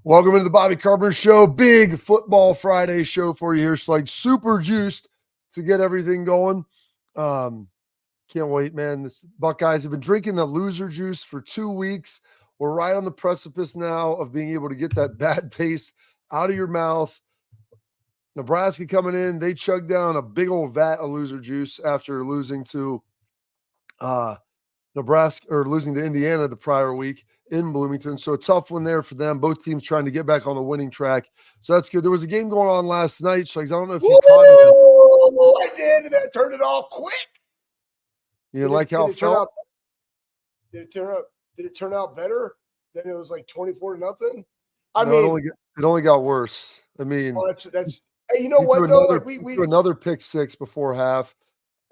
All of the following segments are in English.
Welcome to the Bobby Carpenter Show. Big Football Friday show for you here. It's like super juiced to get everything going. Can't wait, man. The Buckeyes have been drinking the loser juice for 2 weeks. We're right on the precipice now of being able to get that bad taste out of your mouth. Nebraska coming in, they chugged down a big old vat of loser juice after losing to Nebraska or losing to Indiana the prior week in Bloomington. So a tough one there for them. Both teams trying to get back on the winning track. So that's good. There was a game going on last night. So I don't know if you caught it. I did, and I turned it off quick. You didn't like how it felt? Did it turn out better than it was like 24-0? It only got worse. I mean, that's hey, you know what though? Like we threw another pick six before half,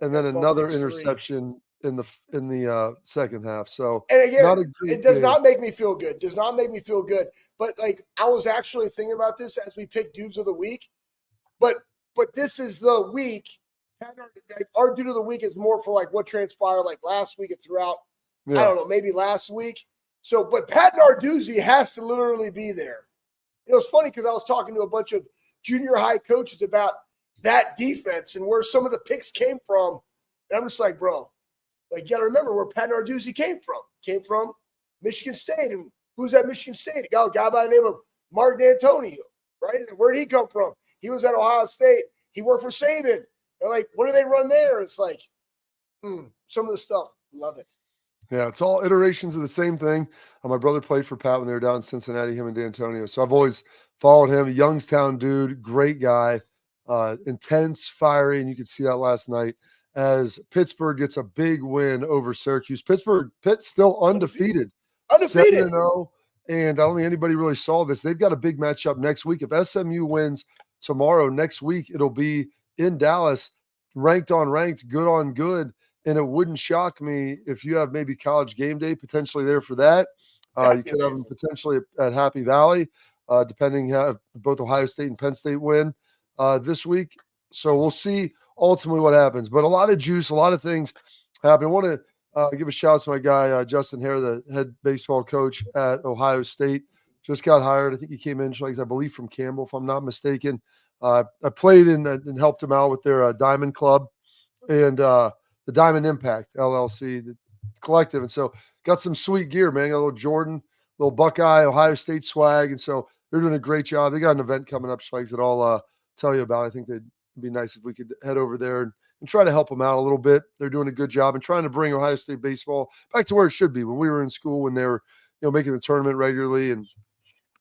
and then another interception in the second half. So and again, it does not make me feel good. Does not make me feel good. But like I was actually thinking about this as we picked dudes of the week. But this is the week. Our dude of the week is more for like what transpired like last week and throughout. Yeah. I don't know, maybe last week. So, but Pat Narduzzi has to literally be there. You know, it's funny because I was talking to a bunch of junior high coaches about that defense and where some of the picks came from. And I'm just like, bro, like, you got to remember where Pat Narduzzi came from. Came from Michigan State. And who's at Michigan State? A guy by the name of Mark D'Antonio, right? And where did he come from? He was at Ohio State. He worked for Saban. They're like, what do they run there? It's like, some of the stuff. Love it. Yeah, it's all iterations of the same thing. My brother played for Pat when they were down in Cincinnati, him and D'Antonio. So I've always followed him. A Youngstown dude, great guy, intense, fiery, and you could see that last night as Pittsburgh gets a big win over Syracuse. Pitt's still undefeated. 7-0, and I don't think anybody really saw this. They've got a big matchup next week. If SMU wins tomorrow, next week it'll be in Dallas, ranked on ranked, good on good. And it wouldn't shock me if you have maybe College Game Day potentially there for that. You could have them potentially at Happy Valley, depending how both Ohio State and Penn State win this week. So we'll see ultimately what happens. But a lot of juice, a lot of things happen. I want to give a shout out to my guy, Justin Hare, the head baseball coach at Ohio State. Just got hired. I think he came in, I believe, from Campbell, if I'm not mistaken. I played and helped him out with their Diamond Club and the Diamond Impact LLC, the collective. And so got some sweet gear, man. Got a little Jordan, little Buckeye, Ohio State swag. And so they're doing a great job. They got an event coming up, Schlegs, that I'll tell you about. I think they'd be nice if we could head over there and try to help them out a little bit. They're doing a good job and trying to bring Ohio State baseball back to where it should be when we were in school, when they were, making the tournament regularly. And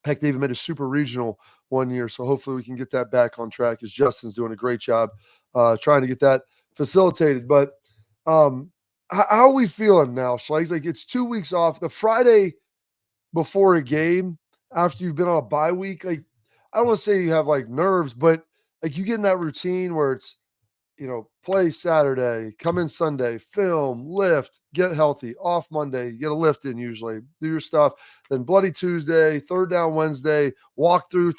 heck, they even made a super regional one year. So hopefully we can get that back on track, as Justin's doing a great job trying to get that facilitated. But how are we feeling now, Schlegs? Like, it's 2 weeks off. The Friday before a game, after you've been on a bye week, like, I don't want to say you have like nerves, but like you get in that routine where it's, play Saturday, come in Sunday, film, lift, get healthy, off Monday, you get a lift in usually, do your stuff. Then bloody Tuesday, third down Wednesday, walk through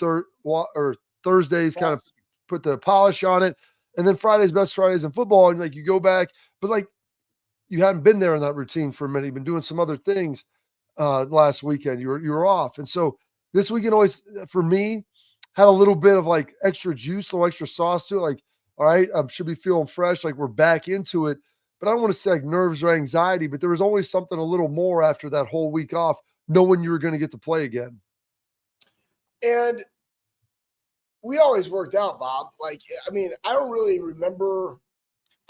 Thursdays, kind of put the polish on it. And then Friday's best Fridays in football. And like you go back, but like you hadn't been there in that routine for a minute. You've been doing some other things last weekend. You were off. And so this weekend always, for me, had a little bit of like extra juice, a little extra sauce to it. Like, all right, I should be feeling fresh, like we're back into it. But I don't want to say like nerves or anxiety, but there was always something a little more after that whole week off, knowing you were going to get to play again. And we always worked out, Bob. Like, I mean, I don't really remember.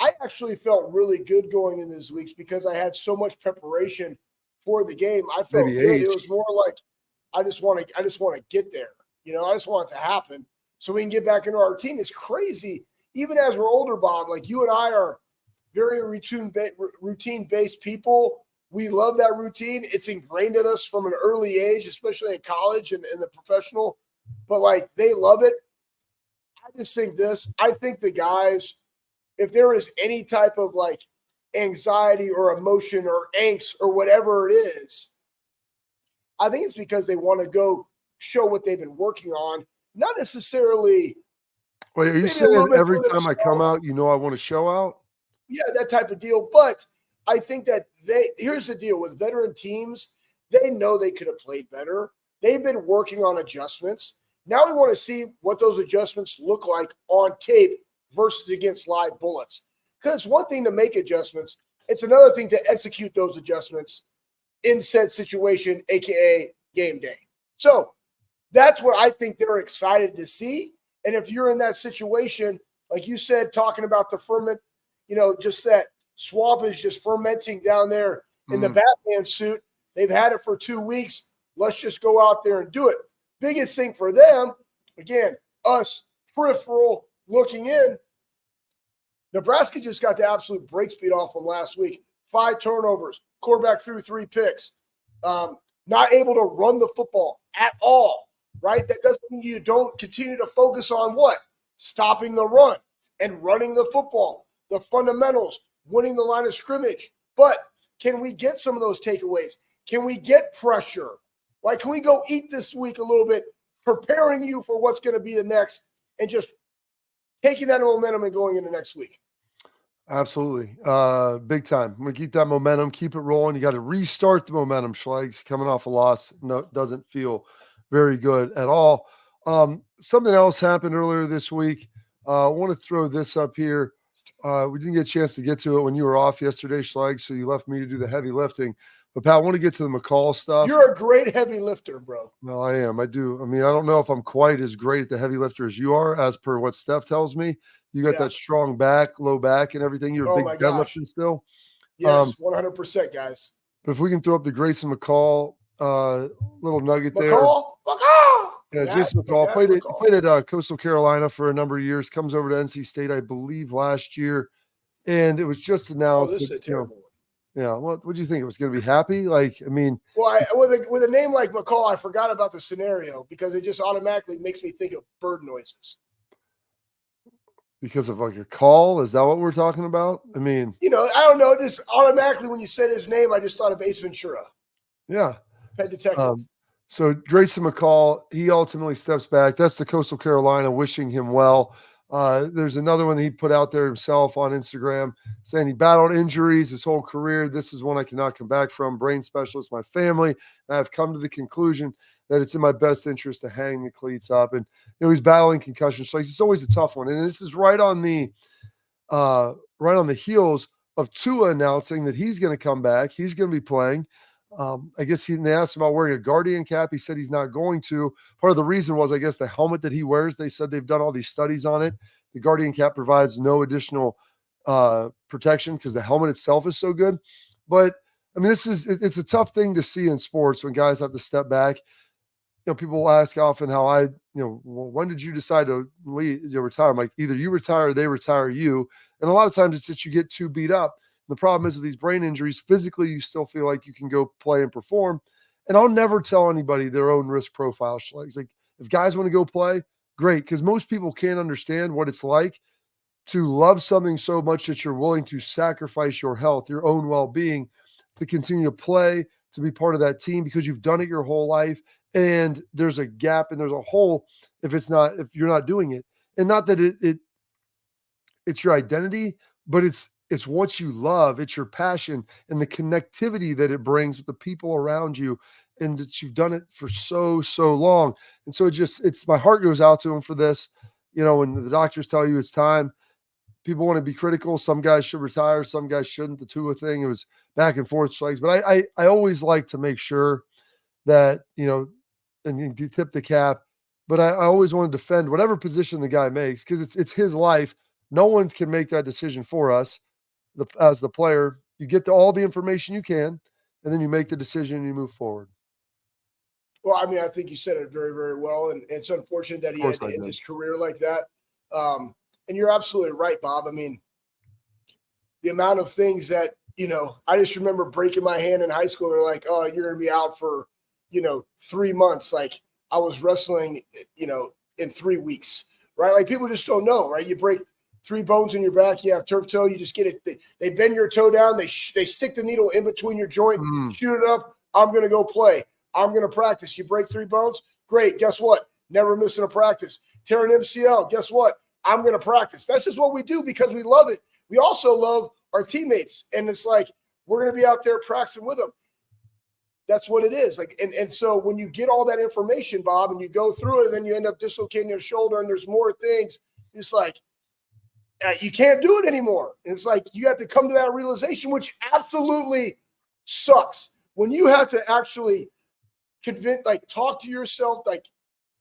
I actually felt really good going in these weeks because I had so much preparation for the game. I felt good. It was more like I just want to get there. I just want it to happen so we can get back into our routine. It's crazy. Even as we're older, Bob, like you and I are very routine-based people. We love that routine. It's ingrained in us from an early age, especially in college and in the professional. But, like, they love it. I just think this. I think the guys, if there is any type of, like, anxiety or emotion or angst or whatever it is, I think it's because they want to go show what they've been working on, not necessarily. Wait, are you saying every time I come out, I want to show out? Yeah, that type of deal. But I think that here's the deal with veteran teams. They know they could have played better, they've been working on adjustments. Now we want to see what those adjustments look like on tape versus against live bullets. Because it's one thing to make adjustments. It's another thing to execute those adjustments in said situation, aka game day. So that's what I think they're excited to see. And if you're in that situation, like you said, talking about the ferment, just that swamp is just fermenting down there in the Batman suit. They've had it for 2 weeks. Let's just go out there and do it. Biggest thing for them, again, us peripheral looking in, Nebraska just got the absolute break speed off them last week. 5 turnovers, quarterback threw 3 picks, not able to run the football at all, right? That doesn't mean you don't continue to focus on what? Stopping the run and running the football, the fundamentals, winning the line of scrimmage. But can we get some of those takeaways? Can we get pressure? Like, can we go eat this week a little bit, preparing you for what's going to be the next and just taking that momentum and going into next week? Absolutely. Big time. I'm going to keep that momentum, keep it rolling. You got to restart the momentum, Schlegel. Coming off a loss, no, doesn't feel very good at all. Something else happened earlier this week. I want to throw this up here. We didn't get a chance to get to it when you were off yesterday, Schlegel, so you left me to do the heavy lifting. But, Pat, I want to get to the McCall stuff. You're a great heavy lifter, bro. Well, I am. I do. I mean, I don't know if I'm quite as great at the heavy lifter as you are, as per what Steph tells me. You got that strong back, low back, and everything. You're a big deadlifting still. Yes, 100%, guys. But if we can throw up the Grayson McCall little nugget there. McCall! Yeah, Jason McCall played at Coastal Carolina for a number of years, comes over to NC State, I believe, last year. And it was just announced. This is a terrible one. Yeah, what do you think? It was going to be happy? Like, I mean. Well, with a name like McCall, I forgot about the scenario because it just automatically makes me think of bird noises. Because of like a call? Is that what we're talking about? I mean. I don't know. Just automatically when you said his name, I just thought of Ace Ventura. Yeah. Pet detective. So Grayson McCall, he ultimately steps back. That's the Coastal Carolina wishing him well. There's another one that he put out there himself on Instagram saying he battled injuries his whole career. This is one I cannot come back from. Brain specialist, my family. And I've come to the conclusion that it's in my best interest to hang the cleats up. And he's battling concussion. So it's always a tough one. And this is right on the heels of Tua announcing that he's going to come back. He's going to be playing. I guess they asked him about wearing a Guardian cap. He said he's not going to. Part of the reason was, I guess, the helmet that he wears. They said they've done all these studies on it. The Guardian cap provides no additional protection because the helmet itself is so good. But, I mean, it's a tough thing to see in sports when guys have to step back. People ask often how well, when did you decide to retire? I'm like, either you retire or they retire you. And a lot of times it's that you get too beat up. The problem is with these brain injuries, physically, you still feel like you can go play and perform. And I'll never tell anybody their own risk profile. It's like, if guys want to go play, great. Because most people can't understand what it's like to love something so much that you're willing to sacrifice your health, your own well-being, to continue to play, to be part of that team because you've done it your whole life. And there's a gap and there's a hole if you're not doing it. And not that it's your identity, but it's what you love. It's your passion and the connectivity that it brings with the people around you, and that you've done it for so long. And so it's my heart goes out to him for this. When the doctors tell you it's time, people want to be critical. Some guys should retire, some guys shouldn't. The Tua thing, it was back and forth, but I always like to make sure that, and you tip the cap, but I always want to defend whatever position the guy makes because it's his life. No one can make that decision for us. As the player, you get all the information you can, and then you make the decision and you move forward. Well, I mean, I think you said it very, very well, and it's unfortunate that he had to end his career like that. And you're absolutely right, Bob. I mean, the amount of things that, I just remember breaking my hand in high school. They're like, oh, you're going to be out for, 3 months. Like, I was wrestling, in 3 weeks, right? Like, people just don't know, right? You break 3 bones in your back, you have turf toe, you just get it. They bend your toe down, they stick the needle in between your joint, shoot it up. I'm going to go play. I'm going to practice. You break 3 bones? Great. Guess what? Never missing a practice. Tear an MCL. Guess what? I'm going to practice. That's just what we do because we love it. We also love our teammates. And it's like, we're going to be out there practicing with them. That's what it is. Like, and so when you get all that information, Bob, and you go through it, and then you end up dislocating your shoulder, and there's more things. It's like you can't do it anymore. And it's like you have to come to that realization, which absolutely sucks. When you have to actually convince, like, talk to yourself, like,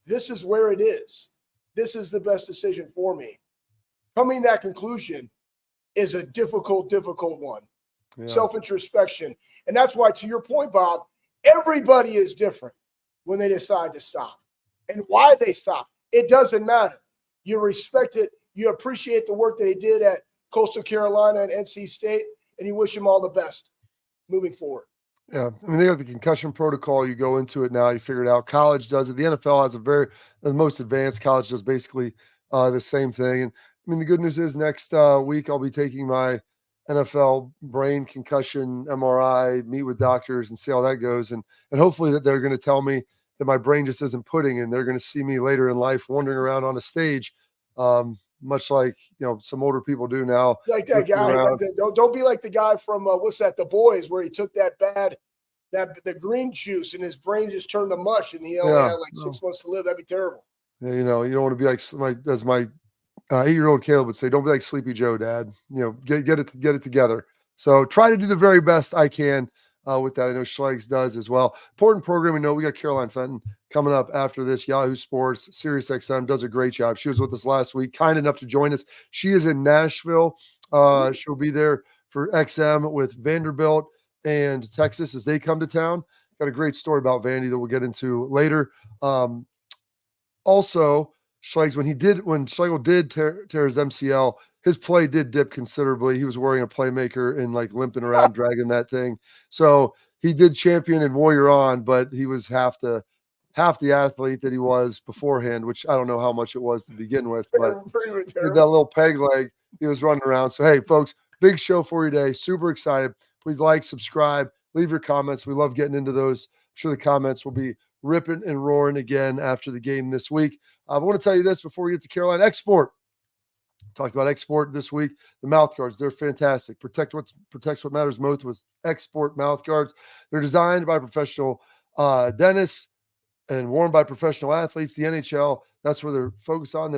this is where it is. This is the best decision for me. Coming to that conclusion is a difficult one. Yeah. Self-introspection. And that's why, to your point, Bob, everybody is different when they decide to stop. And why they stop, it doesn't matter. You respect it. You appreciate the work that he did at Coastal Carolina and NC State, and you wish him all the best moving forward. Yeah, I mean, they got the concussion protocol. You go into it now, you figure it out. College does it. The NFL has the most advanced. College does basically the same thing. And I mean, the good news is next week I'll be taking my NFL brain concussion MRI, meet with doctors and see how that goes. And hopefully that they're going to tell me that my brain just isn't pudding, and they're going to see me later in life wandering around on a stage, much like, some older people do now. Like that guy. Don't be like the guy from, The Boys, where he took the green juice and his brain just turned to mush and he only had 6 months to live. That'd be terrible. Yeah, you don't want to be like as my 8-year-old Caleb would say, don't be like Sleepy Joe, Dad. Get it together. So try to do the very best I can with that. I know Schlegel does as well. Important program. We got Caroline Fenton coming up after this. Yahoo Sports, Sirius XM does a great job. She was with us last week, kind enough to join us. She is in Nashville. She'll be there for XM with Vanderbilt and Texas as they come to town. Got a great story about Vandy that we'll get into later. Also, Schlegel, when Schlegel did tear his MCL, his play did dip considerably. He was wearing a playmaker and limping around, dragging that thing. So he did champion and warrior on, but he was half the athlete that he was beforehand, which I don't know how much it was to begin with, but with that little peg leg, he was running around. So, hey, folks, big show for you today. Super excited. Please like, subscribe, leave your comments. We love getting into those. I'm sure the comments will be ripping and roaring again after the game this week. I want to tell you this before we get to Carolina. Export. Talked about Export this week. The Mouthguards, they're fantastic. Protects what matters most with Export Mouthguards. They're designed by professional dentists and worn by professional athletes. The NHL, that's where they're focused on.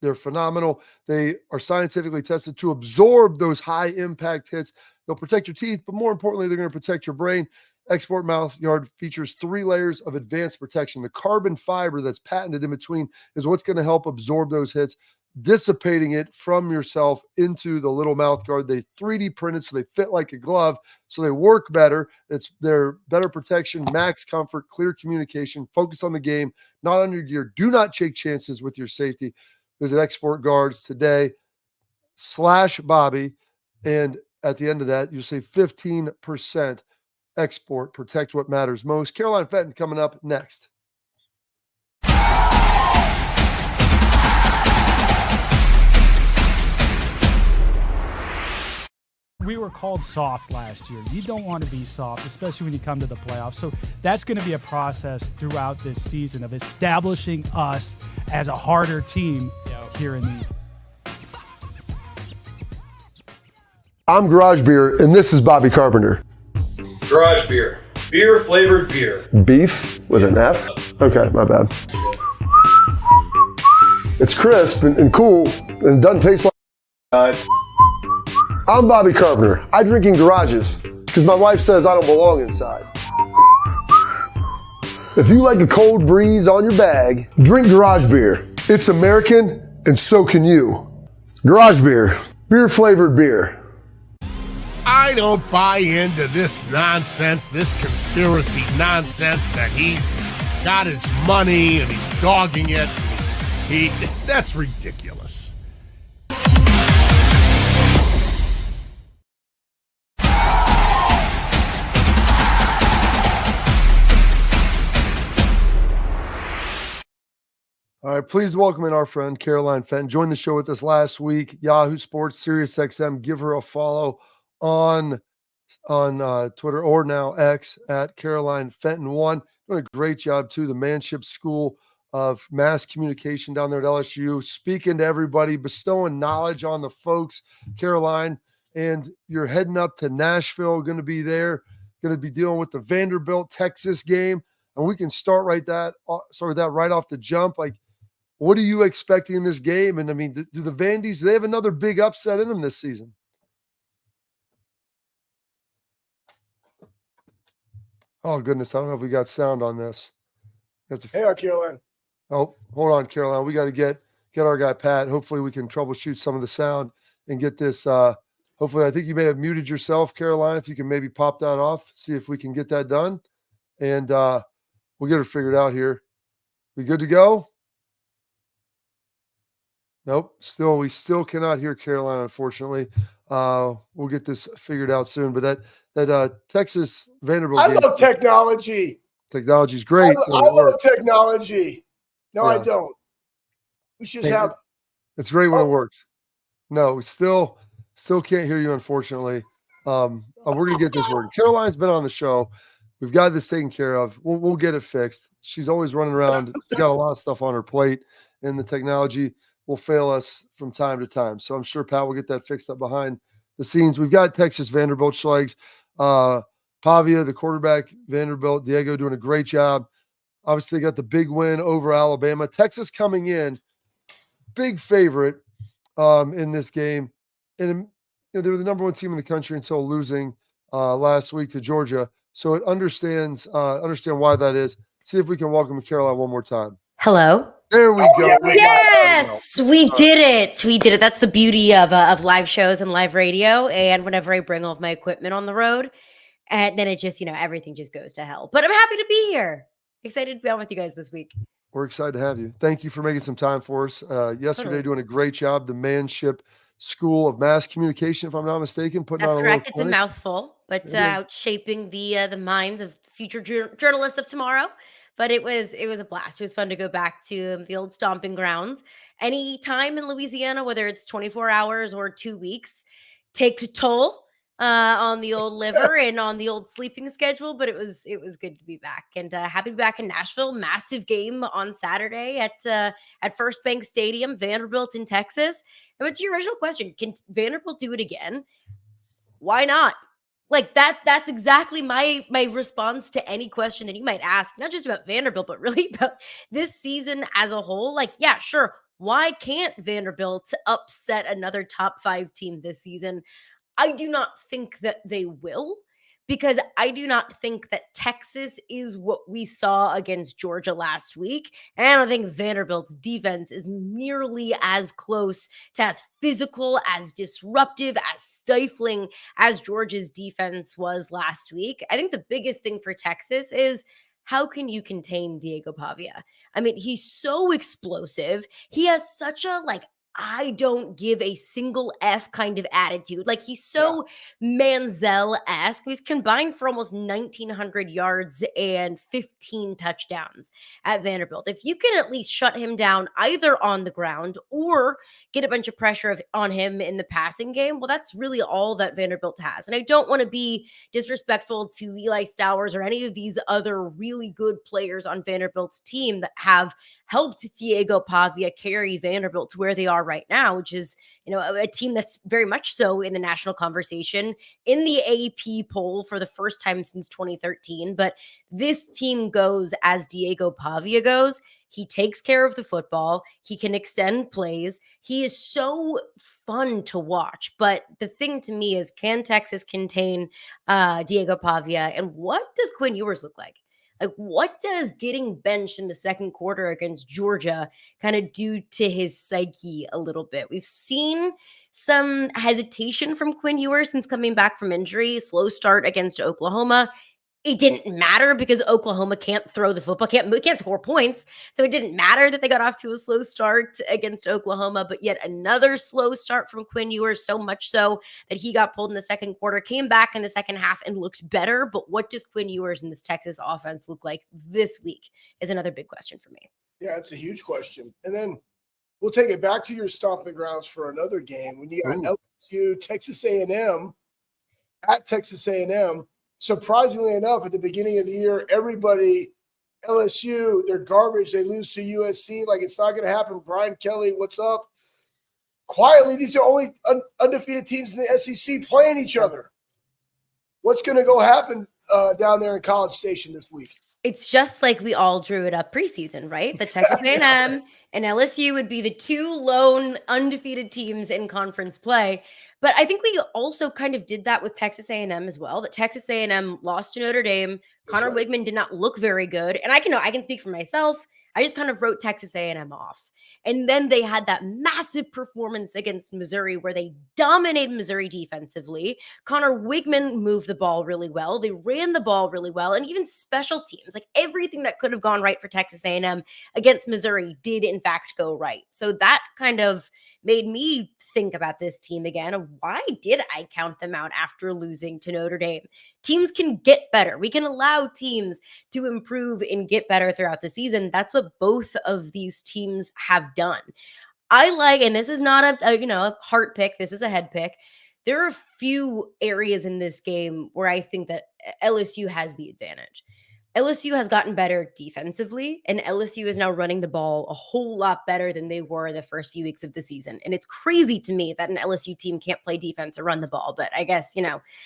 They're phenomenal. They are scientifically tested to absorb those high impact hits. They'll protect your teeth, but more importantly, they're going to protect your brain. Export Mouthguard features 3 layers of advanced protection. The carbon fiber that's patented in between is what's going to help absorb those hits, dissipating it from yourself into the little mouthguard. They 3D printed so they fit like a glove, so they work better. They're better protection, max comfort, clear communication, focus on the game, not on your gear. Do not take chances with your safety. Visit Export Guards today /Bobby, and at the end of that, you'll save 15%. Export, protect what matters most. Caroline Fenton coming up next. We were called soft last year. You don't want to be soft, especially when you come to the playoffs. So that's going to be a process throughout this season of establishing us as a harder team here in the. I'm Garage Beer, and this is Bobby Carpenter. Garage Beer. Beer flavored beer. Beef with an F? Okay, my bad. It's crisp and cool and doesn't taste like. I'm Bobby Carpenter. I drink in garages because my wife says I don't belong inside. If you like a cold breeze on your bag, drink Garage Beer. It's American, and so can you. Garage Beer. Beer flavored beer. I don't buy into this nonsense, this conspiracy nonsense that he's got his money and he's dogging it. That's ridiculous. All right, please welcome in our friend Caroline Fenton. Joined the show with us last week. Yahoo Sports, Sirius XM. Give her a follow on Twitter or now X at Caroline Fenton 1. Doing a great job too. The Manship School of Mass Communication down there at LSU, speaking to everybody, bestowing knowledge on the folks. Caroline, and you're heading up to Nashville, going to be there going to be dealing with the Vanderbilt Texas game, and we can start with that right off the jump. Like, what are you expecting in this game? And I mean, do the Vandies, do they have another big upset in them this season? Oh goodness, I don't know if we got sound on this. Hey, Caroline. Oh, hold on, Caroline. We got to get our guy Pat. Hopefully we can troubleshoot some of the sound and get this. Hopefully, I think you may have muted yourself, Caroline. If you can maybe pop that off, see if we can get that done. And we'll get it figured out here. We good to go? Nope. We still cannot hear Caroline, unfortunately. We'll get this figured out soon. But that Texas Vanderbilt. I love technology. Technology's great. I love technology. No, yeah. I don't. We should have. It's great when it works. No, we still can't hear you, unfortunately. We're gonna get this working. Caroline's been on the show. We've got this taken care of. We'll get it fixed. She's always running around. She's got a lot of stuff on her plate, and the technology will fail us from time to time. So I'm sure Pat will get that fixed up behind the scenes. We've got Texas Vanderbilt Schlegs. Pavia, the quarterback, Vanderbilt, Diego doing a great job. Obviously, they got the big win over Alabama. Texas coming in, big favorite in this game. And they were the number one team in the country until losing last week to Georgia. So it understand why that is. See if we can welcome Caroline one more time. Hello. There we go. Yes, we did it. We did it. That's the beauty of live shows and live radio. And whenever I bring all of my equipment on the road, and then it just, everything just goes to hell. But I'm happy to be here. Excited to be on with you guys this week. We're excited to have you. Thank you for making some time for us. Yesterday, doing a great job. The Manship School of Mass Communication, if I'm not mistaken, That's correct. It's a mouthful, but out shaping the minds of future journalists of tomorrow. But it was a blast. It was fun to go back to the old stomping grounds. Any time in Louisiana, whether it's 24 hours or 2 weeks, takes a toll on the old liver and on the old sleeping schedule. But it was good to be back, and happy to be back in Nashville. Massive game on Saturday at First Bank Stadium, Vanderbilt in Texas. And to your original question, can Vanderbilt do it again? Why not? Like that's exactly my response to any question that you might ask, not just about Vanderbilt, but really about this season as a whole. Like, yeah, sure. Why can't Vanderbilt upset another top 5 team this season? I do not think that they will, because I do not think that Texas is what we saw against Georgia last week. And I don't think Vanderbilt's defense is nearly as close to as physical, as disruptive, as stifling as Georgia's defense was last week. I think the biggest thing for Texas is, how can you contain Diego Pavia? I mean, he's so explosive. He has such a I don't give a single F kind of attitude. Like, he's so Manziel-esque. He's combined for almost 1,900 yards and 15 touchdowns at Vanderbilt. If you can at least shut him down either on the ground or get a bunch of pressure on him in the passing game, well, that's really all that Vanderbilt has. And I don't want to be disrespectful to Eli Stowers or any of these other really good players on Vanderbilt's team that have helped Diego Pavia carry Vanderbilt to where they are right now, which is, a team that's very much so in the national conversation, in the AP poll for the first time since 2013. But this team goes as Diego Pavia goes. He takes care of the football. He can extend plays. He is so fun to watch. But the thing to me is, can Texas contain Diego Pavia? And what does Quinn Ewers look like? Like, what does getting benched in the second quarter against Georgia kind of do to his psyche a little bit? We've seen some hesitation from Quinn Ewers since coming back from injury. Slow start against Oklahoma. It didn't matter because Oklahoma can't throw the football, can't score points. So it didn't matter that they got off to a slow start against Oklahoma, but yet another slow start from Quinn Ewers, so much so that he got pulled in the second quarter, came back in the second half and looked better. But what does Quinn Ewers and this Texas offense look like this week is another big question for me. Yeah, it's a huge question. And then we'll take it back to your stomping grounds for another game. When you got LSU, Texas A&M, at Texas A&M. Surprisingly enough, at the beginning of the year, everybody, LSU, they're garbage. They lose to USC. Like, it's not going to happen. Brian Kelly, what's up? Quietly, these are only undefeated teams in the SEC playing each other. what's going to go happen down there in College Station this week? It's just like we all drew it up preseason, right? The Texas A&M and LSU would be the two lone undefeated teams in conference play. But I think we also kind of did that with Texas A&M as well. That Texas A&M lost to Notre Dame. Connor Wigman did not look very good, and I can speak for myself. I just kind of wrote Texas A&M off. And then they had that massive performance against Missouri where they dominated Missouri defensively. Connor Wigman moved the ball really well. They ran the ball really well. And even special teams, like everything that could have gone right for Texas A&M against Missouri did in fact go right. So that kind of made me think about this team again. Why did I count them out after losing to Notre Dame? Teams can get better. We can allow teams to improve and get better throughout the season. That's what both of these teams have done. I like, and this is not a heart pick. This is a head pick. There are a few areas in this game where I think that LSU has the advantage. LSU has gotten better defensively, and LSU is now running the ball a whole lot better than they were the first few weeks of the season. And it's crazy to me that an LSU team can't play defense or run the ball, but I guess,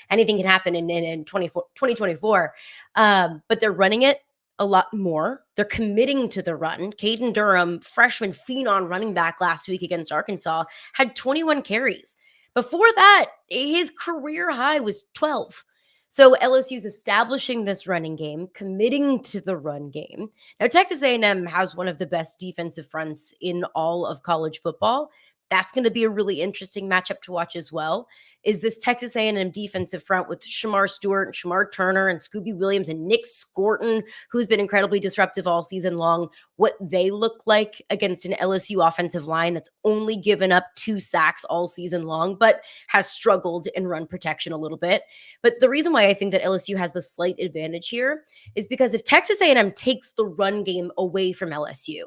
anything can happen in 2024. But they're running it a lot more. They're committing to the run. Caden Durham, freshman phenom running back last week against Arkansas, had 21 carries. Before that, his career high was 12. So LSU's establishing this running game, committing to the run game. Now, Texas A&M has one of the best defensive fronts in all of college football. That's going to be a really interesting matchup to watch as well. Is this Texas A&M defensive front with Shamar Stewart and Shamar Turner and Scooby Williams and Nick Scorton, who's been incredibly disruptive all season long, what they look like against an LSU offensive line that's only given up 2 sacks all season long, but has struggled in run protection a little bit. But the reason why I think that LSU has the slight advantage here is because if Texas A&M takes the run game away from LSU,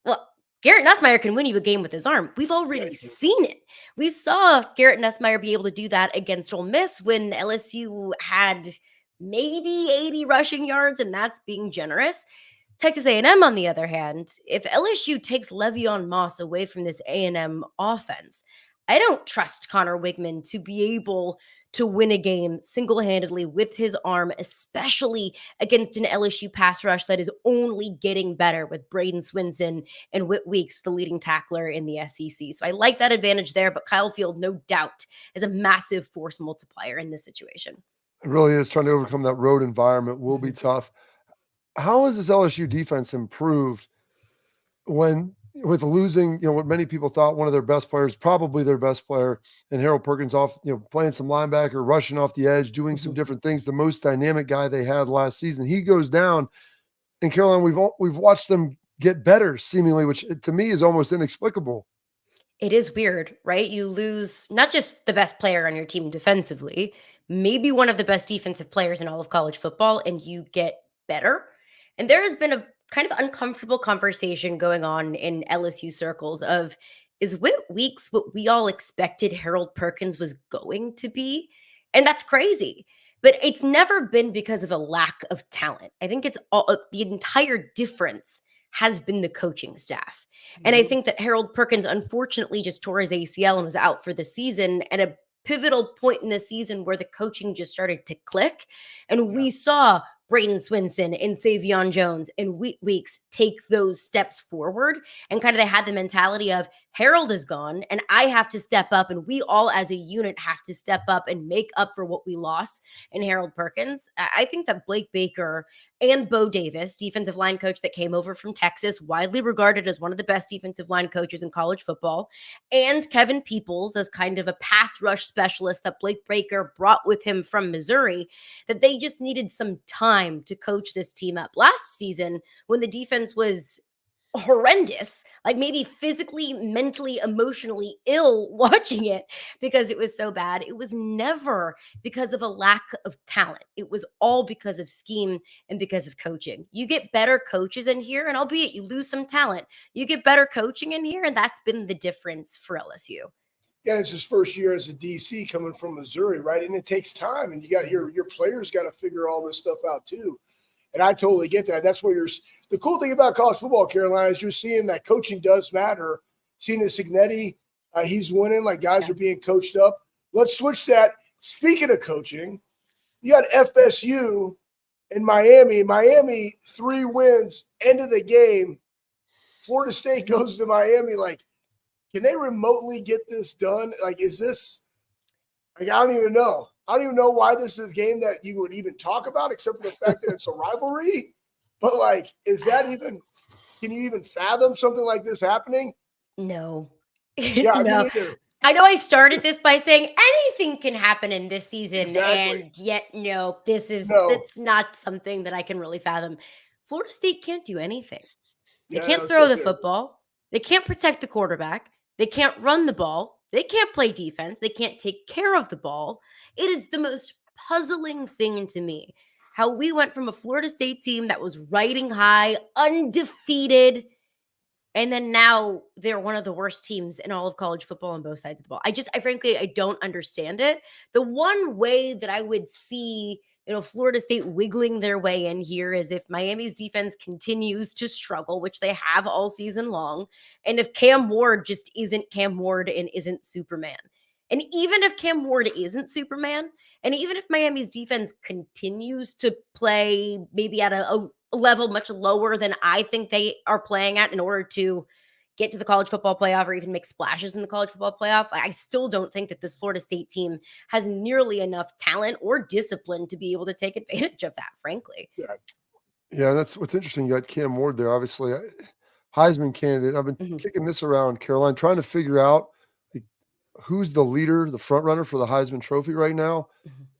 well, Garrett Nussmeier can win you a game with his arm. We've already seen it. We saw Garrett Nussmeier be able to do that against Ole Miss when LSU had maybe 80 rushing yards, and that's being generous. Texas A&M, on the other hand, if LSU takes Le'Veon Moss away from this A&M offense, I don't trust Connor Wigman to be able to win a game single-handedly with his arm, especially against an LSU pass rush that is only getting better with Braden Swinson and Whit Weeks, the leading tackler in the SEC. So I like that advantage there, but Kyle Field, no doubt, is a massive force multiplier in this situation. It really is. Trying to overcome that road environment will be tough. How has this LSU defense improved with losing, what many people thought one of their best players, probably their best player, and Harold Perkins off, playing some linebacker, rushing off the edge, doing some different things, the most dynamic guy they had last season. He goes down, and Caroline, we've watched them get better seemingly, which to me is almost inexplicable. It is weird, right? You lose not just the best player on your team defensively, maybe one of the best defensive players in all of college football, and you get better. And there has been a kind of uncomfortable conversation going on in LSU circles of, is Whit Weeks what we all expected Harold Perkins was going to be? And that's crazy. But it's never been because of a lack of talent. I think it's all the entire difference has been the coaching staff. And I think that Harold Perkins unfortunately just tore his ACL and was out for the season at a pivotal point in the season where the coaching just started to click. And we saw Braden Swinson and Savion Jones and Weeks take those steps forward, and kind of they had the mentality of Harold is gone and I have to step up, and we all as a unit have to step up and make up for what we lost in Harold Perkins. I think that Blake Baker and Bo Davis, defensive line coach that came over from Texas, widely regarded as one of the best defensive line coaches in college football, and Kevin Peoples as kind of a pass rush specialist that Blake Baker brought with him from Missouri, that they just needed some time to coach this team up. Last season, when the defense was horrendous, like maybe physically, mentally, emotionally ill watching it because it was so bad, it was never because of a lack of talent. It was all because of scheme and because of coaching. You get better coaches in here, and albeit you lose some talent, you get better coaching in here, and that's been the difference for LSU. Yeah, it's his first year as a DC coming from Missouri, right? And it takes time, and you got your players got to figure all this stuff out too. And I totally get that. That's where the cool thing about college football, Carolina, is you're seeing that coaching does matter. Seeing the Cignetti, he's winning, like guys are being coached up. Let's switch that. Speaking of coaching, you got FSU and Miami. Miami 3 wins, end of the game. Florida State goes to Miami. Like, can they remotely get this done? Like, is this? Like, I don't even know. I don't even know why this is a game that you would even talk about, except for the fact that it's a rivalry. But like, is that even? Can you even fathom something like this happening? No. Yeah, No. I mean, either. I know I started this by saying anything can happen in this season, Exactly. and yet no, it's not something that I can really fathom. Florida State can't do anything. They Yeah, can't no, throw so the too. football. They can't protect the quarterback. They can't run the ball. They can't play defense. They can't take care of the ball. It is the most puzzling thing to me how we went from a Florida State team that was riding high, undefeated, and then now they're one of the worst teams in all of college football on both sides of the ball. I frankly, I don't understand it. The one way that I would see, Florida State wiggling their way in here is if Miami's defense continues to struggle, which they have all season long. And if Cam Ward just isn't Cam Ward and isn't Superman. And even if Cam Ward isn't Superman, and even if Miami's defense continues to play maybe at a level much lower than I think they are playing at in order to get to the college football playoff or even make splashes in the college football playoff, I still don't think that this Florida State team has nearly enough talent or discipline to be able to take advantage of that, frankly. Yeah, that's what's interesting. You got Cam Ward there, obviously. Heisman candidate. I've been kicking this around, Caroline, trying to figure out who's the leader, the front runner for the Heisman Trophy right now.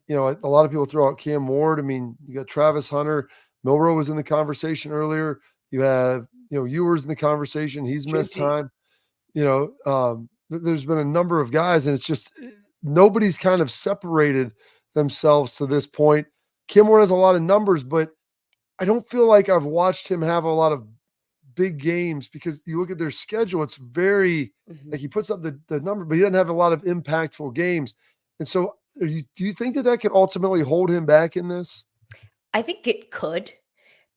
A lot of people throw out Cam Ward. I mean, you got Travis Hunter. Milroe was in the conversation earlier. You have, Ewers in the conversation. He's missed time. There's been a number of guys, and it's just nobody's kind of separated themselves to this point. Cam Ward has a lot of numbers, but I don't feel like I've watched him have a lot of big games because you look at their schedule, it's very like he puts up the number, but he doesn't have a lot of impactful games. And so do you think that could ultimately hold him back in this? I think it could,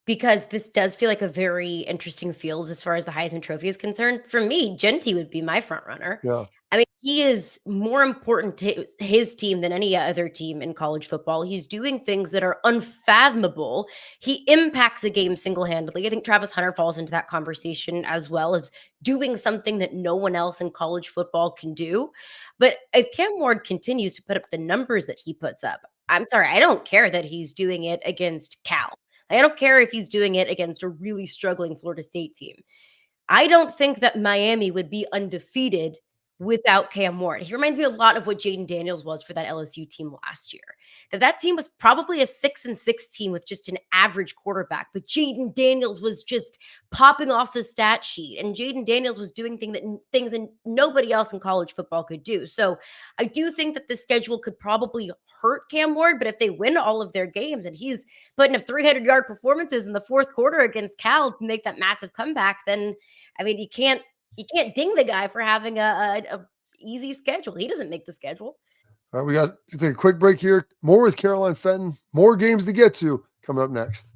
because this does feel like a very interesting field as far as the Heisman Trophy is concerned. For me, Genty would be my front runner. Yeah. I mean, he is more important to his team than any other team in college football. He's doing things that are unfathomable. He impacts a game single-handedly. I think Travis Hunter falls into that conversation as well, as doing something that no one else in college football can do. But if Cam Ward continues to put up the numbers that he puts up, I'm sorry, I don't care that he's doing it against Cal. I don't care if he's doing it against a really struggling Florida State team. I don't think that Miami would be undefeated without Cam Ward. He reminds me a lot of what Jaden Daniels was for that LSU team last year. That team was probably a 6-6 team with just an average quarterback, but Jaden Daniels was just popping off the stat sheet, and Jaden Daniels was doing things that nobody else in college football could do. So I do think that the schedule could probably hurt Cam Ward, but if they win all of their games and he's putting up 300-yard performances in the fourth quarter against Cal to make that massive comeback, then I mean, you can't ding the guy for having a easy schedule. He doesn't make the schedule. All right, we got to take a quick break here. More with Caroline Fenton. More games to get to coming up next.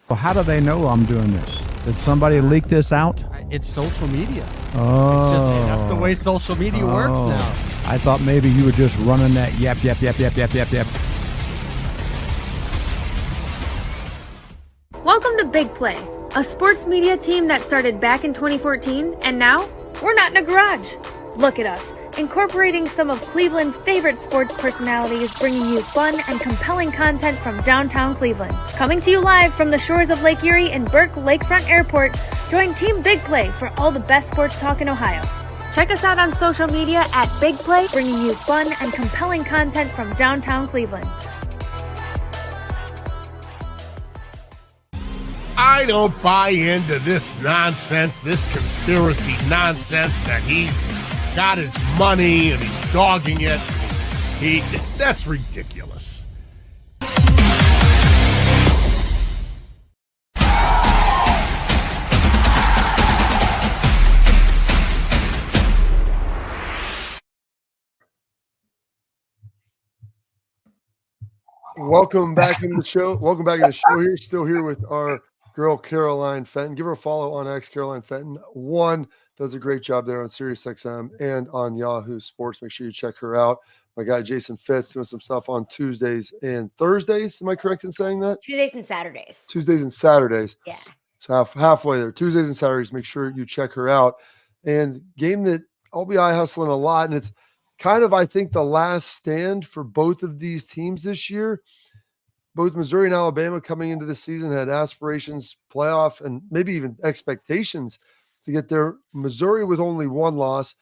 Well, how do they know I'm doing this? Did somebody leak this out? It's social media. Oh. That's the way social media works now. I thought maybe you were just running that yep. Welcome to Big Play, a sports media team that started back in 2014, and now we're not in a garage. Look at us, incorporating some of Cleveland's favorite sports personalities, bringing you fun and compelling content from downtown Cleveland. Coming to you live from the shores of Lake Erie and Burke Lakefront Airport, join Team Big Play for all the best sports talk in Ohio. Check us out on social media at Big Play, bringing you fun and compelling content from downtown Cleveland. I don't buy into this nonsense, this conspiracy nonsense that he's got his money and he's dogging it. That's ridiculous. Welcome back into the show. Welcome back to the show here. Still here with our girl Caroline Fenton. Give her a follow on X, Caroline Fenton. One does a great job there on SiriusXM and on Yahoo Sports. Make sure you check her out. My guy Jason Fitz doing some stuff on Tuesdays and Thursdays. Am I correct in saying that? Tuesdays and Saturdays. Tuesdays and Saturdays. Yeah. So halfway there. Tuesdays and Saturdays. Make sure you check her out. And game that I'll be eye hustling a lot. And it's kind of, I think, the last stand for both of these teams this year. Both Missouri and Alabama coming into the season had aspirations, playoff, and maybe even expectations to get there. Missouri with only one loss.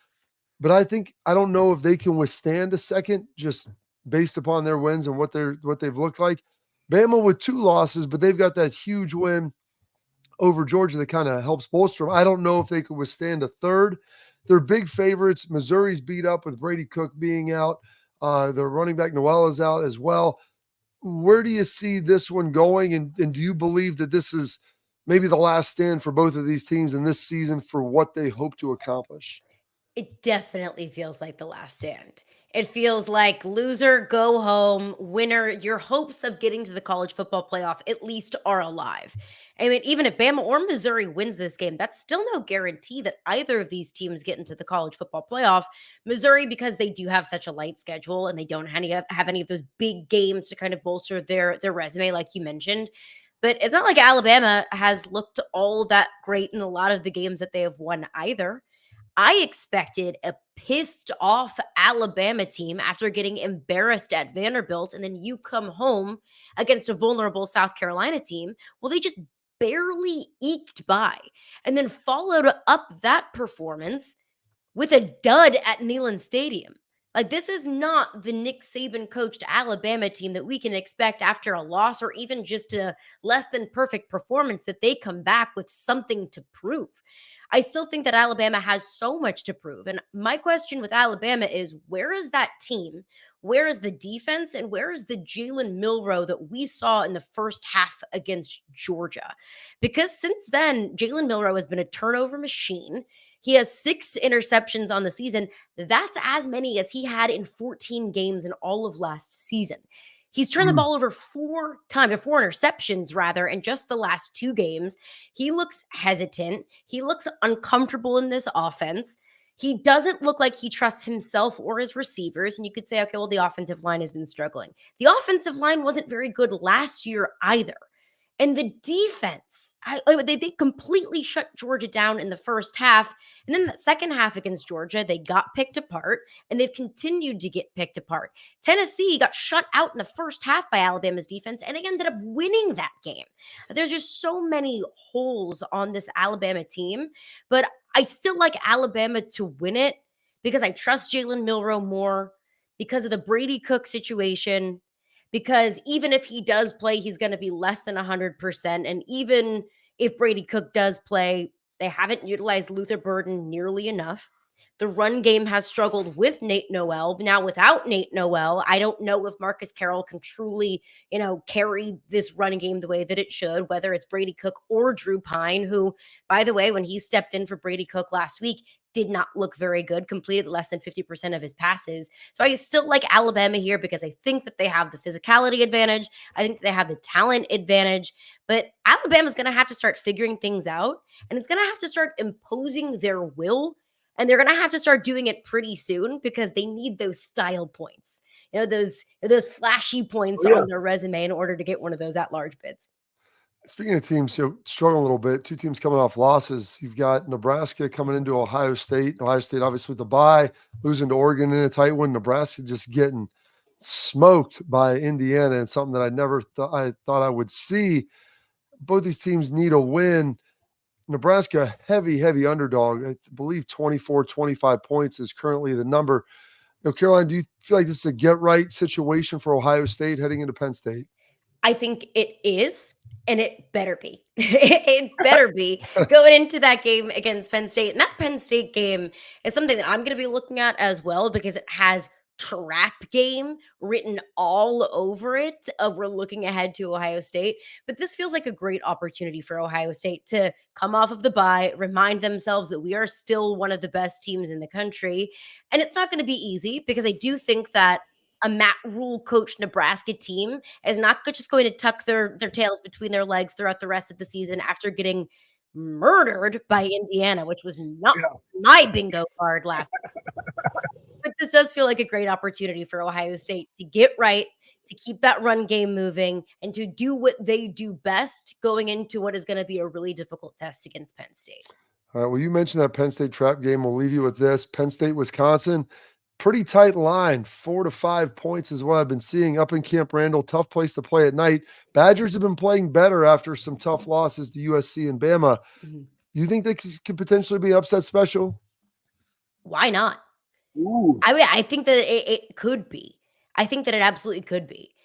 But I don't know if they can withstand a second just based upon their wins and what they've looked like. Bama with 2 losses, but they've got that huge win over Georgia that kind of helps bolster them. I don't know if they could withstand a third. They're big favorites. Missouri's beat up with Brady Cook being out. Their running back Noel is out as well. Where do you see this one going? And do you believe that this is maybe the last stand for both of these teams in this season for what they hope to accomplish? It definitely feels like the last stand. It feels like loser, go home, winner. Your hopes of getting to the college football playoff at least are alive. I mean, even if Bama or Missouri wins this game, that's still no guarantee that either of these teams get into the college football playoff. Missouri, because they do have such a light schedule and they don't have any of those big games to kind of bolster their resume, like you mentioned. But it's not like Alabama has looked all that great in a lot of the games that they have won either. I expected a pissed off Alabama team after getting embarrassed at Vanderbilt, and then you come home against a vulnerable South Carolina team. Well, they just barely eked by and then followed up that performance with a dud at Neyland Stadium. Like, this is not the Nick Saban coached Alabama team that we can expect after a loss or even just a less than perfect performance that they come back with something to prove. I still think that Alabama has so much to prove. And my question with Alabama is, where is that team? Where is the defense? And where is the Jalen Milroe that we saw in the first half against Georgia? Because since then, Jalen Milroe has been a turnover machine. He has 6 interceptions on the season. That's as many as he had in 14 games in all of last season. He's turned the ball over 4 interceptions rather, in just the last 2 games. He looks hesitant. He looks uncomfortable in this offense. He doesn't look like he trusts himself or his receivers. And you could say, okay, well, the offensive line has been struggling. The offensive line wasn't very good last year either. And the defense, they completely shut Georgia down in the first half. And then the second half against Georgia, they got picked apart, and they've continued to get picked apart. Tennessee got shut out in the first half by Alabama's defense, and they ended up winning that game. There's just so many holes on this Alabama team, but I still like Alabama to win it because I trust Jalen Milroe more because of the Brady Cook situation. Because even if he does play, he's going to be less than 100%. And even if Brady Cook does play, they haven't utilized Luther Burden nearly enough. The run game has struggled with Nate Noel. Now, without Nate Noel, I don't know if Marcus Carroll can truly, carry this running game the way that it should, whether it's Brady Cook or Drew Pine, who, by the way, when he stepped in for Brady Cook last week, did not look very good, completed less than 50% of his passes. So I still like Alabama here because I think that they have the physicality advantage. I think they have the talent advantage. But Alabama's going to have to start figuring things out, and it's going to have to start imposing their will. And they're going to have to start doing it pretty soon because they need those style points, those flashy points on their resume in order to get one of those at-large bids. Speaking of teams, struggling a little bit, 2 teams coming off losses. You've got Nebraska coming into Ohio State. Ohio State, obviously, with the bye, losing to Oregon in a tight one. Nebraska just getting smoked by Indiana, and something that I never thought I would see. Both these teams need a win. Nebraska, heavy underdog. I believe 24, 25 points is currently the number. Caroline, do you feel like this is a get-right situation for Ohio State heading into Penn State? I think it is, and it better be. It better be going into that game against Penn State. And that Penn State game is something that I'm going to be looking at as well because it has trap game written all over it of we're looking ahead to Ohio State. But this feels like a great opportunity for Ohio State to come off of the bye, remind themselves that we are still one of the best teams in the country. And it's not going to be easy because I do think that a Matt Rule coached Nebraska team is not just going to tuck their tails between their legs throughout the rest of the season after getting murdered by Indiana, which was not my bingo card last week. But this does feel like a great opportunity for Ohio State to get right, to keep that run game moving, and to do what they do best going into what is going to be a really difficult test against Penn State. All right. Well, you mentioned that Penn State trap game. We'll leave you with this. Penn State, Wisconsin, pretty tight line. 4 to 5 points is what I've been seeing up in Camp Randall. Tough place to play at night. Badgers have been playing better after some tough losses to USC and Bama. Mm-hmm. You think they could potentially be upset special? Why not? Ooh. I mean, I think that it could be. I think that it absolutely could be.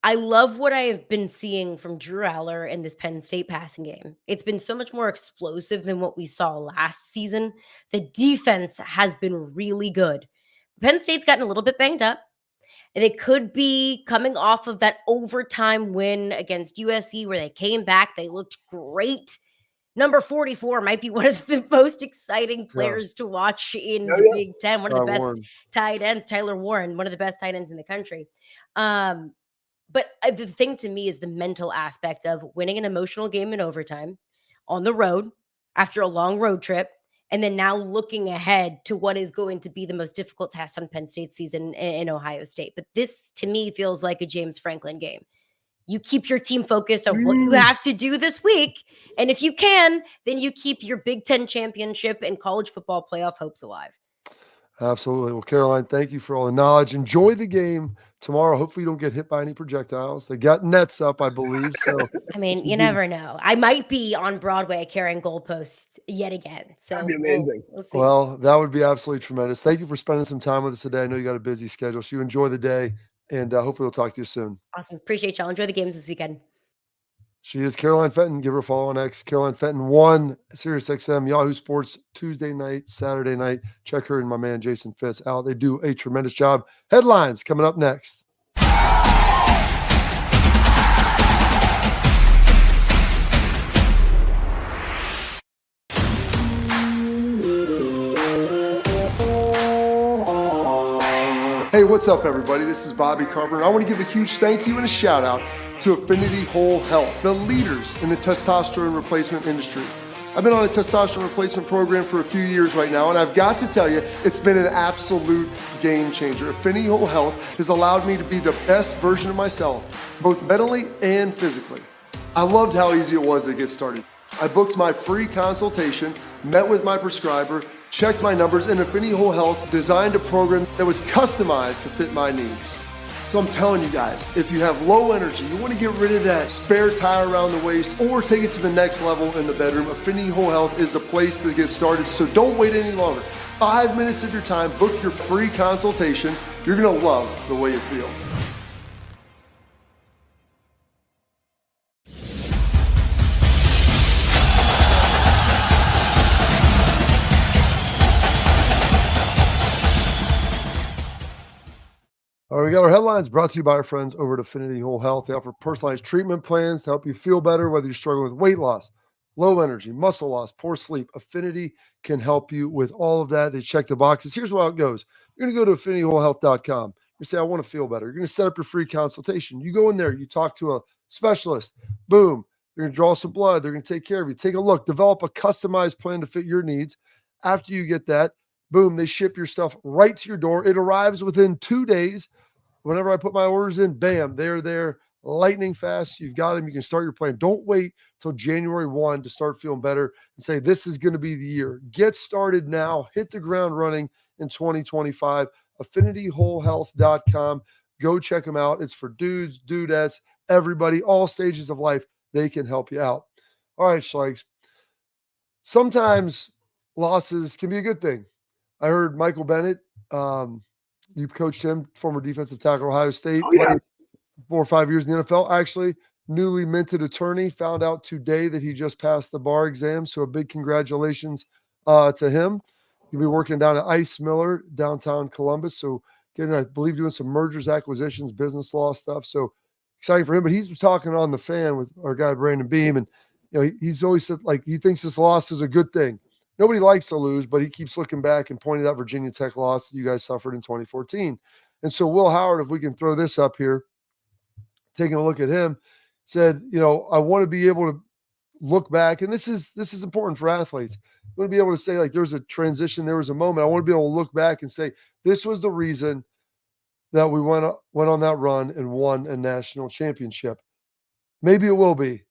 I love what I have been seeing from Drew Aller in this Penn State passing game. It's been so much more explosive than what we saw last season. The defense has been really good. Penn State's gotten a little bit banged up. And they could be coming off of that overtime win against USC where they came back. They looked great. Number 44 might be one of the most exciting players to watch in the Big Ten. One of the best tight ends, Tyler Warren, one of the best tight ends in the country. But the thing to me is the mental aspect of winning an emotional game in overtime on the road after a long road trip, and then now looking ahead to what is going to be the most difficult test on Penn State's season in Ohio State. But this, to me, feels like a James Franklin game. You keep your team focused on what you have to do this week. And if you can, then you keep your Big Ten championship and college football playoff hopes alive. Absolutely. Well, Caroline, thank you for all the knowledge. Enjoy the game tomorrow. Hopefully you don't get hit by any projectiles. They got nets up, I believe. So I mean, you never know. I might be on Broadway carrying goalposts yet again. So that'd be amazing. We'll see. Well, that would be absolutely tremendous. Thank you for spending some time with us today. I know you got a busy schedule, so you enjoy the day, and hopefully we'll talk to you soon. Awesome. Appreciate y'all. Enjoy the games this weekend. She is Caroline Fenton. Give her a follow on X. Caroline Fenton 1, Sirius XM, Yahoo Sports, Tuesday night, Saturday night. Check her and my man Jason Fitz out. They do a tremendous job. Headlines coming up next. Hey, what's up, everybody? This is Bobby Carpenter. I want to give a huge thank you and a shout out to Affinity Whole Health, the leaders in the testosterone replacement industry. I've been on a testosterone replacement program for a few years right now, and I've got to tell you, it's been an absolute game changer. Affinity Whole Health has allowed me to be the best version of myself, both mentally and physically. I loved how easy it was to get started. I booked my free consultation, met with my prescriber, checked my numbers, and Affinity Whole Health designed a program that was customized to fit my needs. So I'm telling you guys, if you have low energy, you want to get rid of that spare tire around the waist or take it to the next level in the bedroom, Affinity Whole Health is the place to get started. So don't wait any longer. 5 minutes of your time, book your free consultation. You're going to love the way you feel. All right, we got our headlines brought to you by our friends over at Affinity Whole Health. They offer personalized treatment plans to help you feel better, whether you're struggling with weight loss, low energy, muscle loss, poor sleep. Affinity can help you with all of that. They check the boxes. Here's how it goes. You're going to go to AffinityWholeHealth.com. You say, I want to feel better. You're going to set up your free consultation. You go in there, you talk to a specialist. Boom. They're going to draw some blood. They're going to take care of you. Take a look. Develop a customized plan to fit your needs. After you get that, boom, they ship your stuff right to your door. It arrives within 2 days. Whenever I put my orders in, bam, they're there, lightning fast. You've got them. You can start your plan. Don't wait till January 1 to start feeling better and say, this is going to be the year. Get started now. Hit the ground running in 2025. AffinityWholeHealth.com. Go check them out. It's for dudes, dudettes, everybody, all stages of life. They can help you out. All right, Schlegs. Sometimes losses can be a good thing. I heard Michael Bennett, you coached him, former defensive tackle, Ohio State, 4 or 5 years in the NFL. Actually, newly minted attorney, found out today that he just passed the bar exam. So a big congratulations to him. He'll be working down at Ice Miller, downtown Columbus. So getting, I believe, doing some mergers, acquisitions, business law stuff. So exciting for him. But he's talking on the fan with our guy, Brandon Beam. And, you know, he's always said, like, he thinks this loss is a good thing. Nobody likes to lose, but he keeps looking back and pointing out Virginia Tech loss that you guys suffered in 2014. And so Will Howard, if we can throw this up here, taking a look at him, said, I want to be able to look back, and this is important for athletes. I want to be able to say, like, there's a transition, there was a moment. I want to be able to look back and say, this was the reason that we went on that run and won a national championship. Maybe it will be.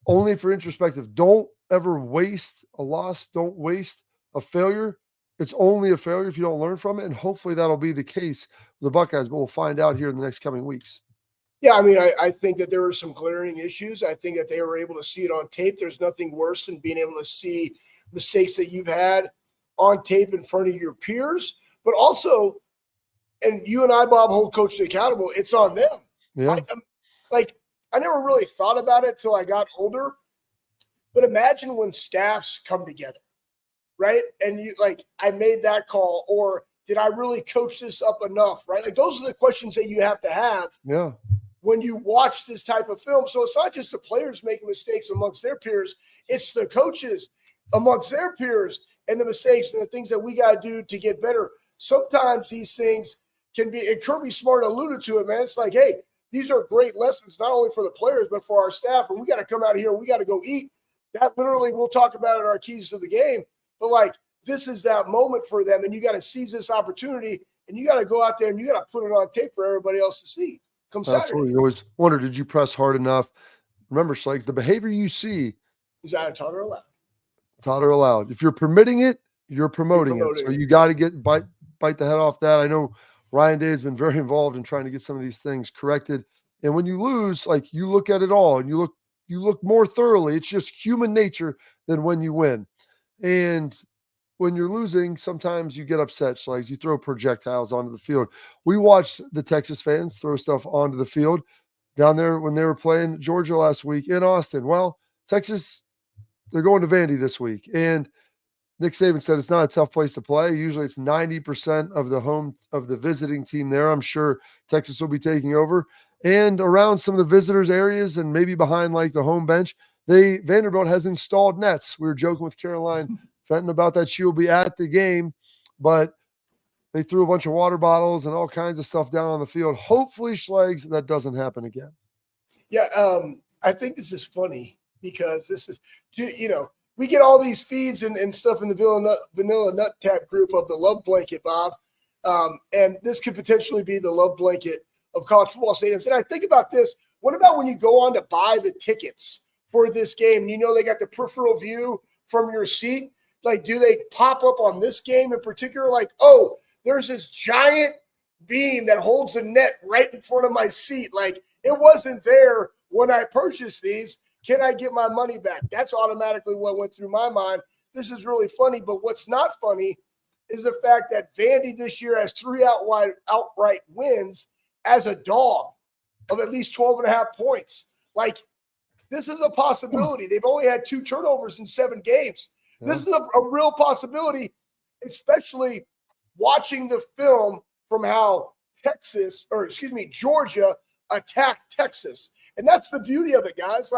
Only for introspective. Don't ever waste a loss. Don't waste a failure. It's only a failure if you don't learn from it, and hopefully that'll be the case with the Buckeyes, but we'll find out here in the next coming weeks. Yeah, I mean, I think that there were some glaring issues. I think that they were able to see it on tape. There's nothing worse than being able to see mistakes that you've had on tape in front of your peers, but also, and you and I, Bob, hold coaches accountable. It's on them. Yeah. I never really thought about it till I got older, but imagine when staffs come together, right? And I made that call, or did I really coach this up enough, right? Like, those are the questions that you have to have. Yeah. When you watch this type of film. So it's not just the players making mistakes amongst their peers, it's the coaches amongst their peers and the mistakes and the things that we got to do to get better. Sometimes these things can be, and Kirby Smart alluded to it, man. It's like, hey, these are great lessons, not only for the players, but for our staff. And we got to come out here and we got to go eat. That literally we'll talk about in our keys to the game. But this is that moment for them, and you got to seize this opportunity, and you got to go out there and you got to put it on tape for everybody else to see. Come Saturday. Absolutely. You always wonder, did you press hard enough? Remember, Schlegel, the behavior you see is either taught or allowed. Taught or allowed. If you're permitting it, you're promoting it. So you got to get bite the head off that. I know Ryan Day has been very involved in trying to get some of these things corrected. And when you lose, you look at it all and you look more thoroughly. It's just human nature than when you win. And when you're losing, sometimes you get upset. You throw projectiles onto the field. We watched the Texas fans throw stuff onto the field down there when they were playing Georgia last week in Austin. Well, Texas, they're going to Vandy this week. And Nick Saban said it's not a tough place to play. Usually it's 90% of the visiting team there. I'm sure Texas will be taking over. And around some of the visitors' areas and maybe behind the home bench, Vanderbilt has installed nets. We were joking with Caroline Fenton about that. She will be at the game, but they threw a bunch of water bottles and all kinds of stuff down on the field. Hopefully, Schlegs, that doesn't happen again. Yeah, I think this is funny because this is, we get all these feeds and stuff in the Vanilla Nut Tap group of the Love Blanket, Bob, and this could potentially be the Love Blanket of college football stadiums. And I think about this. What about when you go on to buy the tickets for this game? They got the peripheral view from your seat. Do they pop up on this game in particular? Oh, there's this giant beam that holds the net right in front of my seat. It wasn't there when I purchased these. Can I get my money back? That's automatically what went through my mind. This is really funny, but what's not funny is the fact that Vandy this year has 3 outright wins as a dog of at least 12.5 points. This is a possibility. They've only had 2 turnovers in 7 games. Yeah. This is a real possibility, especially watching the film from how Georgia attacked Texas. And that's the beauty of it, guys.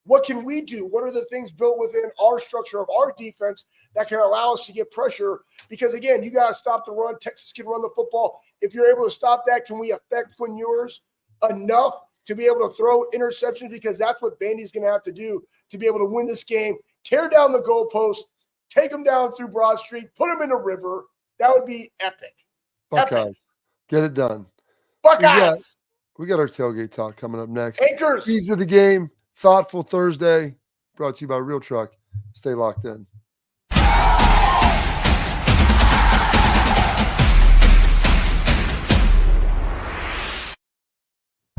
What can we do? What are the things built within our structure of our defense that can allow us to get pressure? Because, again, you got to stop the run. Texas can run the football. If you're able to stop that, can we affect Quinn Ewers enough to be able to throw interceptions? Because that's what Vandy's going to have to do to be able to win this game. Tear down the goalpost, take them down through Broad Street, put them in the river. That would be epic. Buckeyes. Epic. Get it done. Buckeyes. We got our tailgate talk coming up next. Anchors. Keys of the game. Thoughtful Thursday, brought to you by Real Truck. Stay locked in.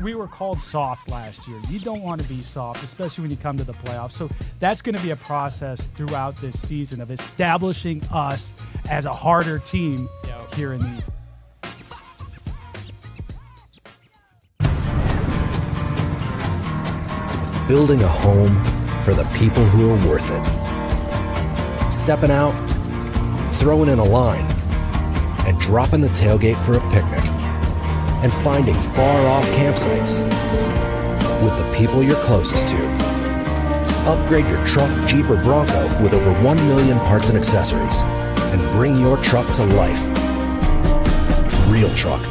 We were called soft last year. You don't want to be soft, especially when you come to the playoffs. So that's going to be a process throughout this season of establishing us as a harder team here in the Building a home for the people who are worth it. Stepping out, throwing in a line, and dropping the tailgate for a picnic. And finding far-off campsites with the people you're closest to. Upgrade your truck, Jeep, or Bronco with over 1 million parts and accessories. And bring your truck to life. Real Truck.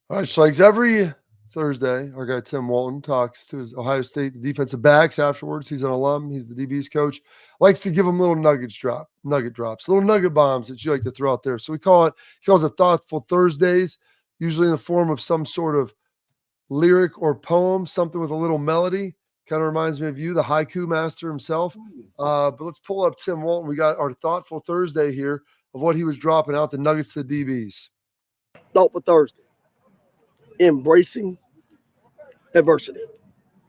All right, Schlegel, every Thursday, our guy Tim Walton talks to his Ohio State defensive backs afterwards. He's an alum. He's the DB's coach. Likes to give them little nugget drops, little nugget bombs that you like to throw out there. So he calls it Thoughtful Thursdays, usually in the form of some sort of lyric or poem, something with a little melody. Kind of reminds me of you, the haiku master himself. But let's pull up Tim Walton. We got our Thoughtful Thursday here of what he was dropping out, the nuggets to the DBs. Thoughtful Thursday. Embracing adversity.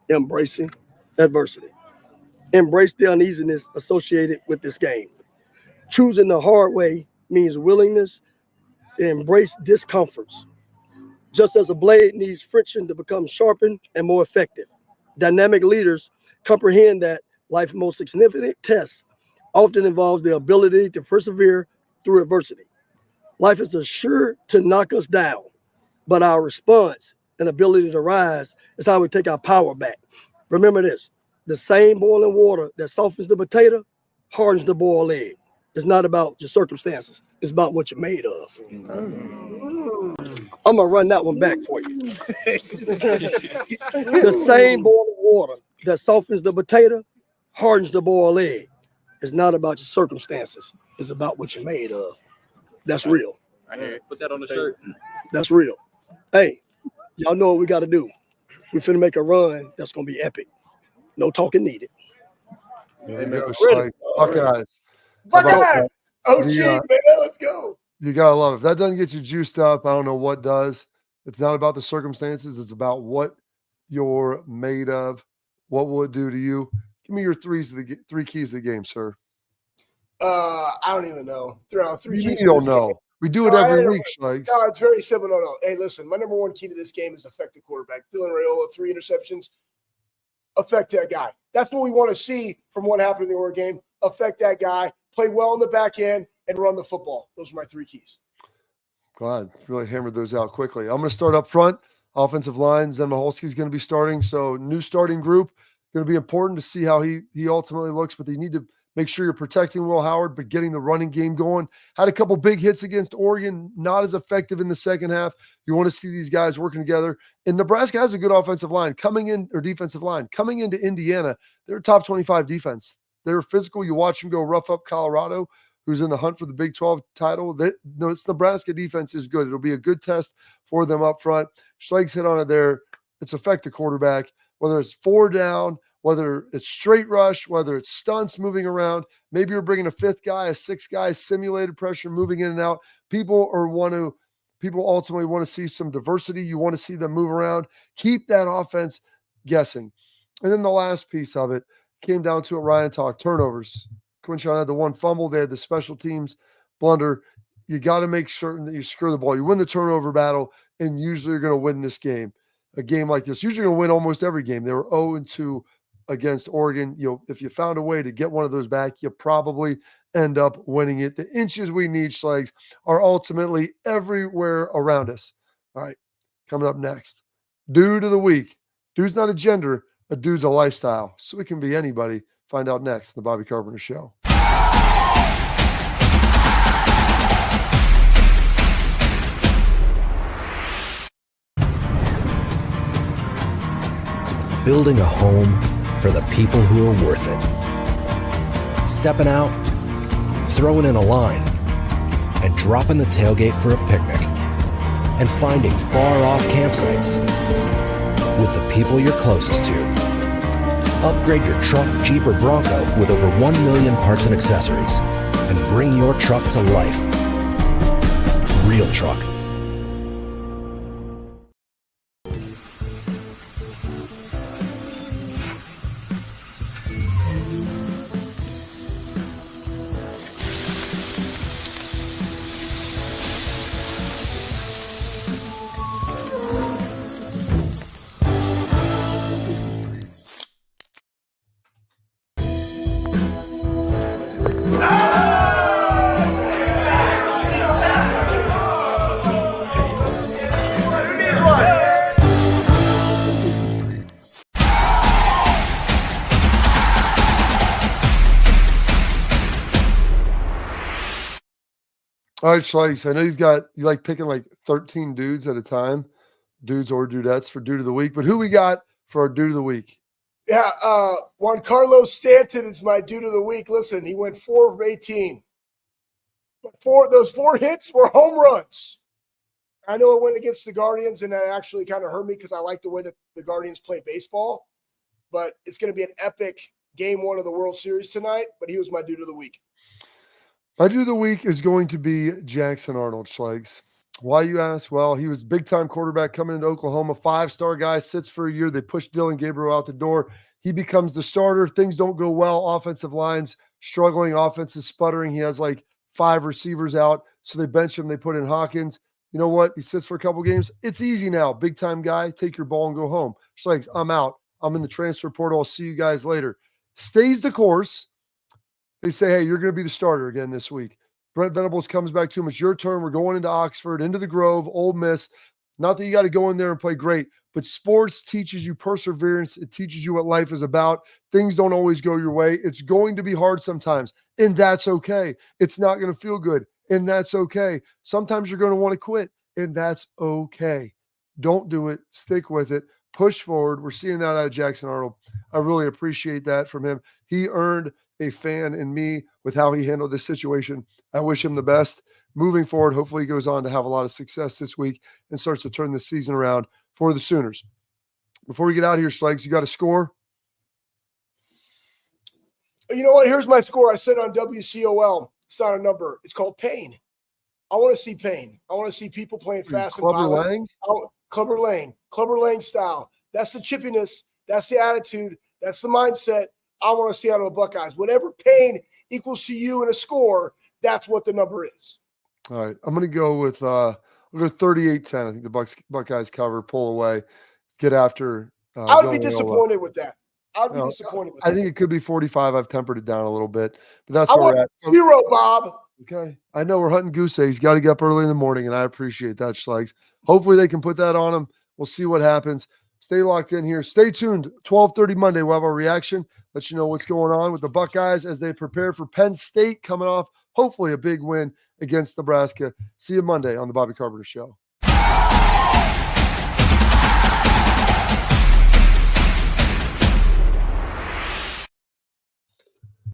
Embracing adversity. Embrace the uneasiness associated with this game. Choosing the hard way means willingness to embrace discomforts. Just as a blade needs friction to become sharpened and more effective, dynamic leaders comprehend that life's most significant test often involves the ability to persevere through adversity. Life is sure to knock us down, but our response and ability to rise is how we take our power back. Remember this, the same boiling water that softens the potato hardens the boiled egg. It's not about your circumstances. It's about what you're made of. I'm going to run that one back for you. The same boiling water that softens the potato hardens the boiled egg. It's not about your circumstances. It's about what you're made of. That's real. I hear it. Put that on the shirt. That's real. Hey, y'all know what we got to do. We finna make a run that's going to be epic. No talking needed. There you go, Schlegel. Buckeyes. Buckeyes! OG, man, let's go. You got to love it. If that doesn't get you juiced up, I don't know what does. It's not about the circumstances. It's about what you're made of. What will it do to you? Give me your three keys to the game, sir. I don't even know. Throw out three keys. You don't know. We do it every week, Schlegel. No, it's very simple. No. Hey, listen, my number one key to this game is affect the quarterback. Dylan Raiola, 3 interceptions. Affect that guy. That's what we want to see from what happened in the Oregon game. Affect that guy. Play well in the back end and run the football. Those are my 3 keys. Glad really hammered those out quickly. I'm going to start up front. Offensive line, Zen Maholski is going to be starting. So new starting group. Going to be important to see how he ultimately looks, but you need to make sure you're protecting Will Howard, but getting the running game going. Had a couple big hits against Oregon, not as effective in the second half. You want to see these guys working together. And Nebraska has a good offensive line defensive line. Coming into Indiana, they're a top 25 defense. They're physical. You watch them go rough up Colorado, who's in the hunt for the Big 12 title. It's Nebraska defense is good. It'll be a good test for them up front. Schlegel's hit on it there. It's affect the quarterback, whether it's 4 down, whether it's straight rush, whether it's stunts moving around. Maybe you're bringing a 5th guy, a 6th guy, simulated pressure moving in and out. People ultimately want to see some diversity. You want to see them move around. Keep that offense guessing. And then the last piece of it came down to what Ryan talked, turnovers. Quinshawn had the 1 fumble. They had the special teams blunder. You got to make certain that you secure the ball. You win the turnover battle, and usually you're going to win this game. A game like this, usually going to win almost every game. They were 0-2 against Oregon. If you found a way to get one of those back, you probably end up winning it. The inches we need, Schlegs, are ultimately everywhere around us. All right, coming up next, dude of the week. Dude's not a gender, a dude's a lifestyle. So it can be anybody. Find out next on the Bobby Carpenter Show. Building a home for the people who are worth it. Stepping out, throwing in a line, and dropping the tailgate for a picnic. And finding far-off campsites with the people you're closest to. Upgrade your truck, Jeep, or Bronco with over 1 million parts and accessories. And bring your truck to life. Real Truck. All right, Schlegs, I know you like picking like 13 dudes at a time. dudes or dudettes for dude of the week. But who we got for our dude of the week? Yeah, Juan Carlos Stanton is my dude of the week. Listen, he went 4 of 18. But those 4 hits were home runs. I know it went against the Guardians, and that actually kind of hurt me because I like the way that the Guardians play baseball. But it's going to be an epic Game 1 of the World Series tonight, but he was my dude of the week. My dude of the week is going to be Jackson Arnold, Schlegs. Why, you ask? Well, he was big-time quarterback coming into Oklahoma, 5-star guy, sits for a year. They push Dylan Gabriel out the door. He becomes the starter. Things don't go well. Offensive line's struggling. Offense is sputtering. He has like 5 receivers out, so they bench him. They put in Hawkins. You know what? He sits for a couple games. It's easy now. Big-time guy. Take your ball and go home. Schlegs, I'm out. I'm in the transfer portal. I'll see you guys later. Stays the course. They say, hey, you're going to be the starter again this week. Brent Venables comes back to him. It's your turn. We're going into Oxford, into the Grove, Ole Miss. Not that you got to go in there and play great, but sports teaches you perseverance. It teaches you what life is about. Things don't always go your way. It's going to be hard sometimes, and that's okay. It's not going to feel good, and that's okay. Sometimes you're going to want to quit, and that's okay. Don't do it. Stick with it. Push forward. We're seeing that out of Jackson Arnold. I really appreciate that from him. He earned a fan in me with how he handled this situation. I wish him the best. Moving forward, hopefully he goes on to have a lot of success this week and starts to turn the season around for the Sooners. Before we get out of here, Schlegs, you got a score? You know what? Here's my score. I said on WCOL. It's not a number. It's called pain. I want to see pain. I want to see people playing fast and violent. Clubber Lang style. That's the chippiness. That's the attitude. That's the mindset I want to see out of the Buckeyes. Whatever pain equals to you in a score, that's what the number is. All right. I'm going to go with I'll go 38-10. I think the Buckeyes cover, pull away, get after. I would be disappointed with that. I would be disappointed with that. I think it could be 45. I've tempered it down a little bit, but that's where we're at. 0, Bob. Okay. I know we're hunting goose eggs. Got to get up early in the morning, and I appreciate that, Schlegs. Hopefully they can put that on them. We'll see what happens. Stay locked in here. Stay tuned. 12:30 Monday, we'll have our reaction. Let you know what's going on with the Buckeyes as they prepare for Penn State coming off, hopefully, a big win against Nebraska. See you Monday on the Bobby Carpenter Show.